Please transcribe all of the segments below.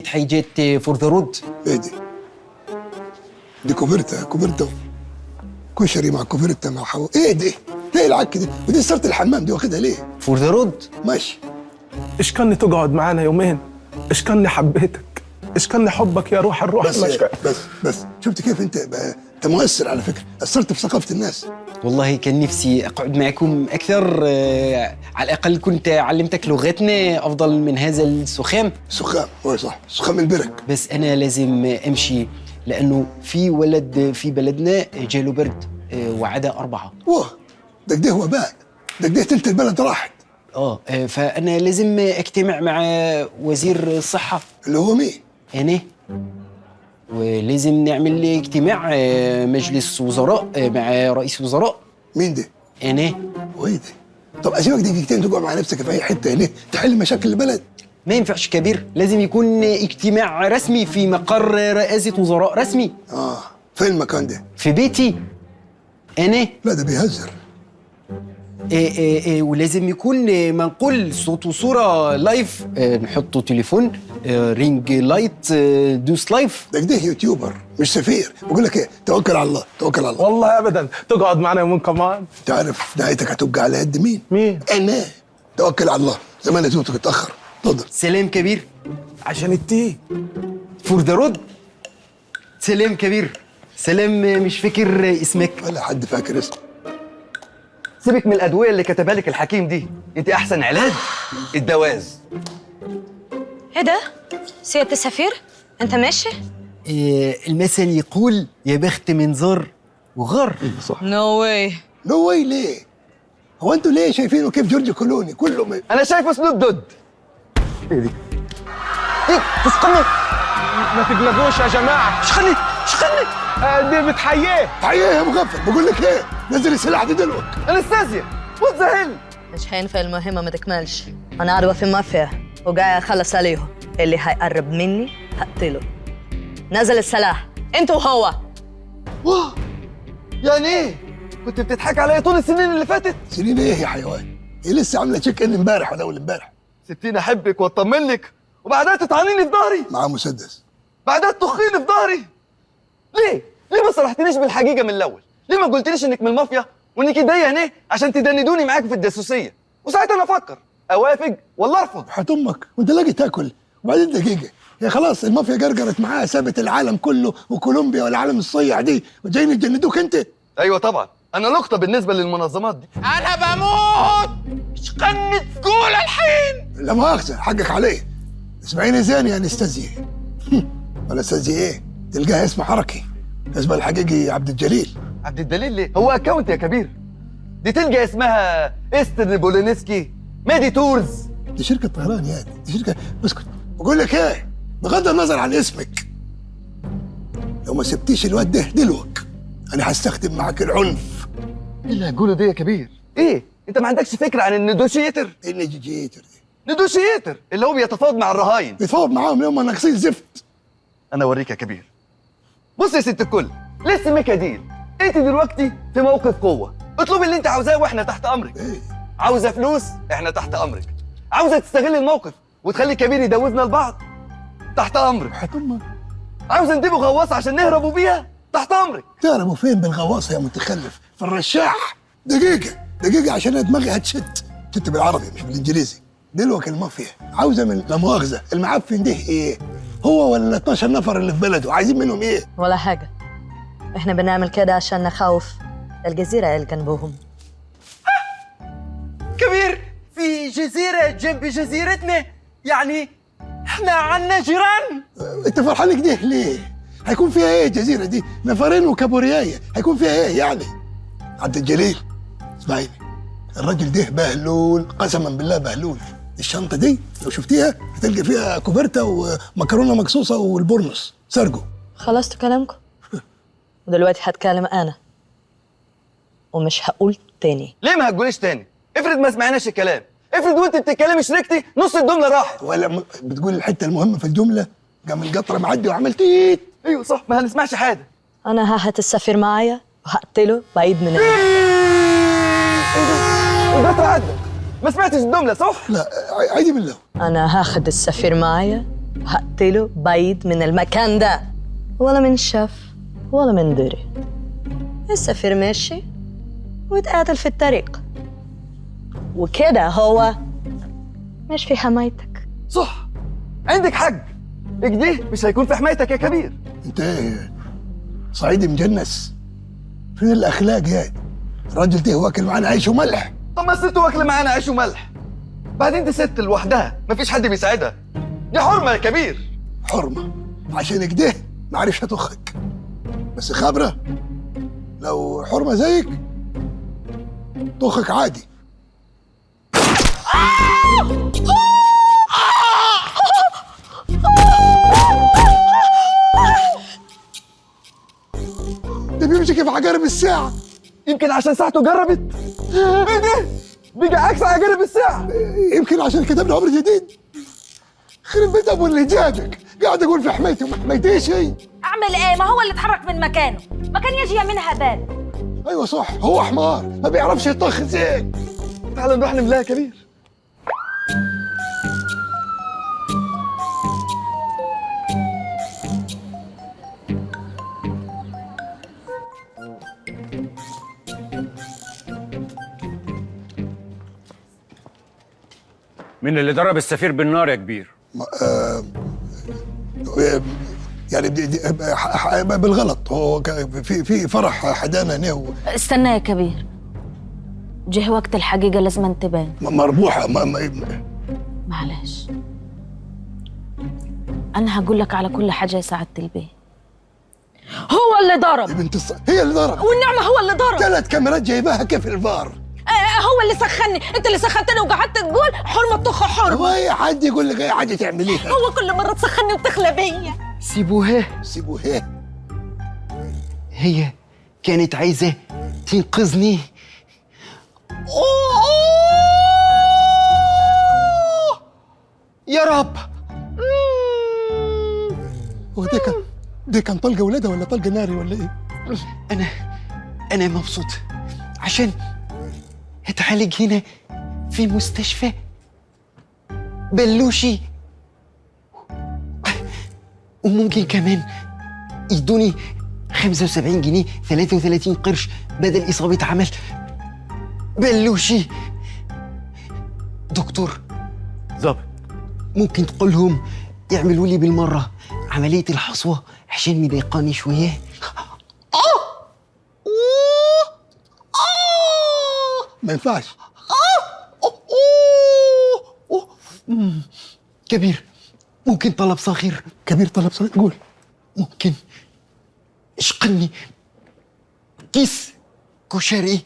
حاجات فور ذا رود. ايه دي كوفرتا كشري مع كوفرتا مع ايه دي؟ ايه العك دي؟ ودي صارت الحمام دي واخدها ليه؟ فور ذا رود. ماشي. ايش كان تقعد معانا يومين؟ ايش كان حبيتك؟ ايش كان حبك يا روح الروح؟ بس شفت كيف انت انت مؤثر على فكره، اثرت في ثقافه الناس. والله كان نفسي اقعد معكم اكثر، على الاقل كنت علمتك لغتنا افضل من هذا السخام. سخام، هو صح، سخام البرك. بس انا لازم امشي لانه في ولد في بلدنا جاله برد وعدا 4. واه ده وباء، ده تلت البلد راحت. فانا لازم اجتمع مع وزير الصحه اللي هو مين؟ انا، ولازم نعمل اجتماع مجلس وزراء مع رئيس وزراء. مين ده؟ انا. وايه ده؟ طب اسيبك دقيقتين تقعد مع نفسك في اي حته ليه؟ تحل مشاكل البلد. ما ينفعش كبير، لازم يكون اجتماع رسمي في مقر رئاسة وزراء رسمي. فين المكان ده؟ في بيتي انا. لا ده بيهزر. ولازم يكون منقول صوت وصورة لايف، نحطوا تليفون رينج لايت دوس لايف. ده يوتيوبر مش سفير. بقول لك ايه، توكل على الله توكل على الله. والله ابدا تقعد معنا يومين كمان. تعرف نهايتك هتبقى على يد مين؟ انا. توكل على الله، زمان زوجتك اتاخر. اتفضل. سلام كبير. عشان التي فور ذا رود. سلام كبير. سلام. مش فاكر اسمك ولا حد فاكر اسمك. سيبك من الادويه اللي كتبها لك الحكيم دي، انت احسن علاج الدواز. ايه ده؟ سيادة السفير انت ماشي؟ المثل يقول يا بخت من زار وغار. صح. نو واي. نو واي ليه؟ هو انتوا ليه شايفينه كيف جورج كلوني كله انا شايفه سنوب دود. ايه دي؟ ايه تسقموا؟ ما تقلقوش يا جماعه. ايش خلي دي بتحييه. حييه يا مغفل. بقول لك ايه، نزل السلاح دي دلوقتي. انستازيا وات ذا هيل. مش هينفع المهمة ما تكملش. انا عضوة في مافيا وجاي اخلص عليهم. اللي هيقرب مني هقتله. نزل السلاح انت وهو. واه يعني ايه؟ كنت بتضحك عليا طول السنين اللي فاتت؟ سنين ايه يا حيوان؟ هي لسه عامله تشيك ان امبارح ولا اول امبارح. سبتيني احبك واطمن لك وبعدها تطعنيني في ظهري. معاه مسدس. بعدها تطخيني في ظهري. ليه ما صرحتنيش بالحقيقه من الاول؟ ليه ما قلتليش انك من المافيا وانك جايه هنا عشان تدندوني معاك في الجاسوسيه؟ وساعتها انا افكر اوافق ولا ارفض. حت امك وانت لاقي تاكل. وبعدين دقيقه، هي خلاص المافيا قرقرت معاها، سابت العالم كله وكولومبيا والعالم الصيع دي وجايين يجندوك انت. ايوه طبعا انا لقطه بالنسبه للمنظمات دي. انا بموت. مش قنة تقول الحين. لا مؤاخذه، حقك عليه. اسمعيني زين يا انستازيا. ولا استاذي ايه؟ تلقاها اسم حركي. اسمها الحقيقي عبد الجليل. عبد الدليل ليه؟ هو اكونت يا كبير. دي تلقى اسمها استر بولينسكي ميدي تورز. دي شركه طيران يعني، دي شركه. اسكت. بقول لك ايه، بغض النظر عن اسمك، لو ما سبتيش الواد ده دلوقتي انا هستخدم معاك العنف. ايه اللي هتقوله ده يا كبير؟ ايه؟ انت ما عندكش فكره عن النيجوشيتر؟ ايه النيجوشيتر دي؟ نيجوشيتر اللي هو بيتفاوض مع الرهاين. بيتفاوض معاهم يوم ما ناقصين زفت. انا اوريك يا كبير. بص يا ست الكل، لسه ميكا ديل. انت دلوقتي في موقف قوه، اطلبي اللي انت عاوزاه واحنا تحت امرك. ايه؟ عاوزه فلوس؟ احنا تحت امرك. عاوزه تستغل الموقف وتخلي كبير يدوزنا لبعض؟ تحت امرك. حت امك. عاوزه نجيبوا غواصه عشان نهربوا بيها؟ تحت امرك. تعرفوا فين بالغواصه يا متخلف؟ في الرشاح. دقيقه عشان أنا دماغي هتشت بالعربي مش بالانجليزي. دلوقتي المافيا عاوزه من لا مؤاخذه المعفن ده ايه؟ هو ولا 12 نفر اللي في بلده عايزين منهم ايه؟ ولا حاجة. احنا بنعمل كده عشان نخوف الجزيرة اللي جنبهم. كبير، في جزيرة جنب جزيرتنا، يعني احنا عنا جيران. انت فرحان كده ليه؟ هيكون فيها ايه الجزيره دي؟ نفرين وكابوريايه، هيكون فيها ايه يعني؟ عبد الجليل اسمعيني، الراجل ده بهلول، قسما بالله بهلول. الشنطه دي لو شفتيها هتلقى فيها كوبرتا ومكرونه مقصوصه والبورنوس سرقوا. خلصتوا كلامكم؟ ودلوقتي هتكلم انا ومش هقول تاني. ليه ما هتقوليش تاني؟ افرض ما سمعناش الكلام، افرض وانت بتتكلمي شركتي نص الجمله راحت. ولا بتقول الحته المهمه في الجمله قام القطره معدي وعملت ايه؟ ايوه صح، ما هنسمعش حاجه. انا هاخد السفير معايا وهقتله بعيد من هنا. القطره عدت. ما سمعتش الجمله صح؟ لا عادي بالله. انا هاخد السفير معايا هقتله بعيد من المكان ده، ولا من شاف ولا من دري. السفير ماشي واتقاتل في الطريق، وكده هو مش في حمايتك. صح، عندك حق. كده مش هيكون في حمايتك يا كبير. انت ايه صعيدي مجنس؟ فين الاخلاق يا الراجل ده واكل معانا عيش وملح. طب ما الست واكله معانا عيش وملح، بعدين دي ست لوحدها مفيش حد بيساعدها، دي حرمه يا كبير. حرمه عشان كده ما عرفش اطخك، بس خبره لو حرمه زيك طخك عادي. ده بيمشي كيف عقارب الساعه. يمكن عشان ساعته جربت. ايه ده؟ بيجي عكس عقارب الساعه. يمكن عشان كتبنا عمر جديد. خرب بيت ابو اللي جابك، قاعد اقول في حمايتي وما حمايتيش هي. اعمل ايه؟ ما هو اللي اتحرك من مكانه، ما كان يجي يعملها بال. ايوه صح، هو حمار ما بيعرفش يطخ زين. تعال نروح نملاها يا كبير. مين اللي ضرب السفير بالنار يا كبير؟ يعني بالغلط، هو في فرح حدانا هنا استنى يا كبير، جه وقت الحقيقة لازم تبان. مربوحة. معلش، أنا هقول لك على كل حاجة يا سعادة البيه. هو اللي ضرب. بنت هي اللي ضرب، والنعمة هو اللي ضرب. 3 كاميرات جايباها كيف الفار. هو اللي سخني، انت اللي سخنتني وقعدت تقول حرمة طخ حرمة. هو اي حد يقول لك اي حاجة تعمليها. هو كل مرة تسخني وتخلى بيا. سيبوها، سيبوها. هي كانت عايزة تنقذني. يا رب. هو ده كان طلقة ولادها ولا طلقة ناري ولا ايه؟ أنا مبسوط عشان هتعالج هنا في مستشفى بلوشي، وممكن كمان يدوني 75 جنيه 33 قرش بدل إصابة عمل بلوشي. دكتور ظابط، ممكن تقول لهم يعملوا لي بالمرة عملية الحصوة عشان مضايقاني شوية. ما ينفعش. كبير، ممكن طلب صغير؟ كبير طلب صغير، قول. ممكن اشقني كيس كشري؟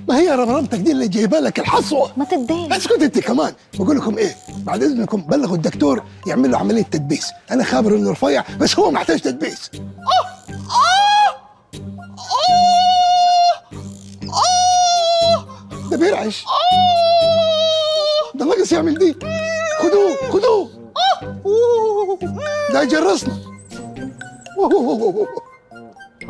ما هي رمرمتك دي اللي جايبه لك الحصوة. ما تدين. اسكت انت كمان. بقول لكم ايه، بعد اذنكم بلغوا الدكتور يعمل له عملية تدبيس. انا خابر انه رفيع بس هو محتاج تدبيس. ده بيرعش، ده ناقص يعمل دي. خدوه ده يجرسنا.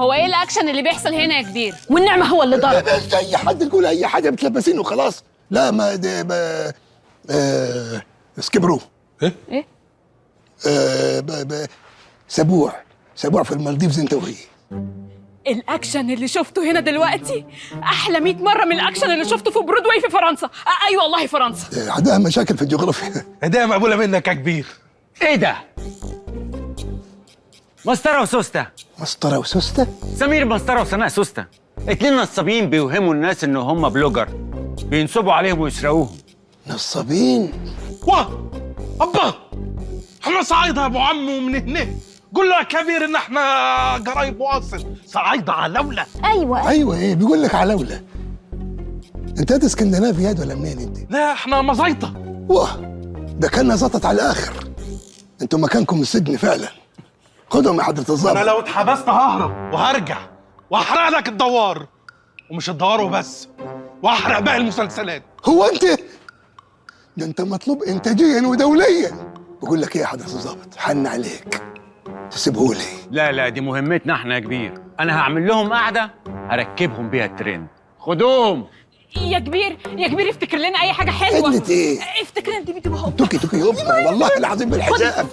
هو ايه الاكشن اللي بيحصل هنا يا كبير؟ والنعمة هو اللي ضرب. بس اي حد يقول اي حاجه بتلبسينه خلاص. لا ما ده سكبرو. ايه؟ سبوع في المالديفز انت وهي. الاكشن اللي شفته هنا دلوقتي احلى 100 مره من الاكشن اللي شفته في برودواي في فرنسا. ايوه والله فرنسا. عندها مشاكل في الجغرافيا. هدايا مقبولة منك يا كبير. ايه ده؟ مسطرة وسوستة. مسطره وسوسته. سمير مسطرة وسناء سوستة، 2 نصابين بيوهموا الناس ان هم بلوجر، بينصبوا عليهم ويسرقوهم. نصابين؟ واه أبا، احنا صعايدة يا أبو عم ومن هنا. قول له يا كبير إن احنا قرايب واصل، صعايدة علولة. ايوه ايه بيقول لك علولة. انت هاد اسكندنافي هاد ولا منين انت؟ لا احنا مزيطة. واه ده كان زطت على الاخر. انتم مكانكم السجن فعلا. خدهم يا حضرة الظابط. أنا لو اتحبست ههرب وهرجع وهحرق لك الدوار، ومش الدوار وبس، وهحرق باقي المسلسلات. هو انت ده انت مطلوب انتاجيا ودوليا. بقول لك ايه يا حضرة الظابط، حن عليك تسيبهولي. لا دي مهمتنا احنا يا كبير. انا هعمل لهم قعدة هركبهم بيها الترند. خدوهم. يا كبير يا كبير افتكر لنا اي حاجه حلوه. قلت ايه؟ افتكر لنا دي بقى. توكي توكي يبقى والله العظيم بالحساب.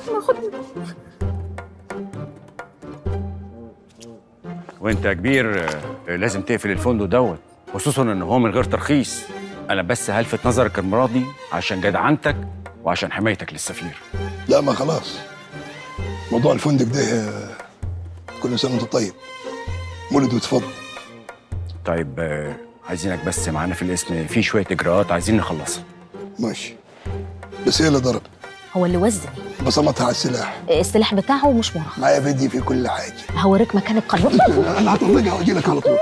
وانت يا كبير لازم تقفل الفندق دوت، خصوصا ان هو من غير ترخيص. انا بس هلفت نظرك المره دي عشان جدعنتك وعشان حمايتك للسفير. لا ما خلاص، موضوع الفندق ده كل سنه وانت طيب، مولد وتفضل. طيب عايزينك بس معانا في الاسم، في شويه اجراءات عايزين نخلصها. ماشي، بس هي اللي ضرب هو اللي وزني. بصمتها على السلاح، السلاح بتاعه مش مرخص. معايا فيديو في كل حاجه. هوريك مكان القانون. انا هطلقها واجي لك على طول.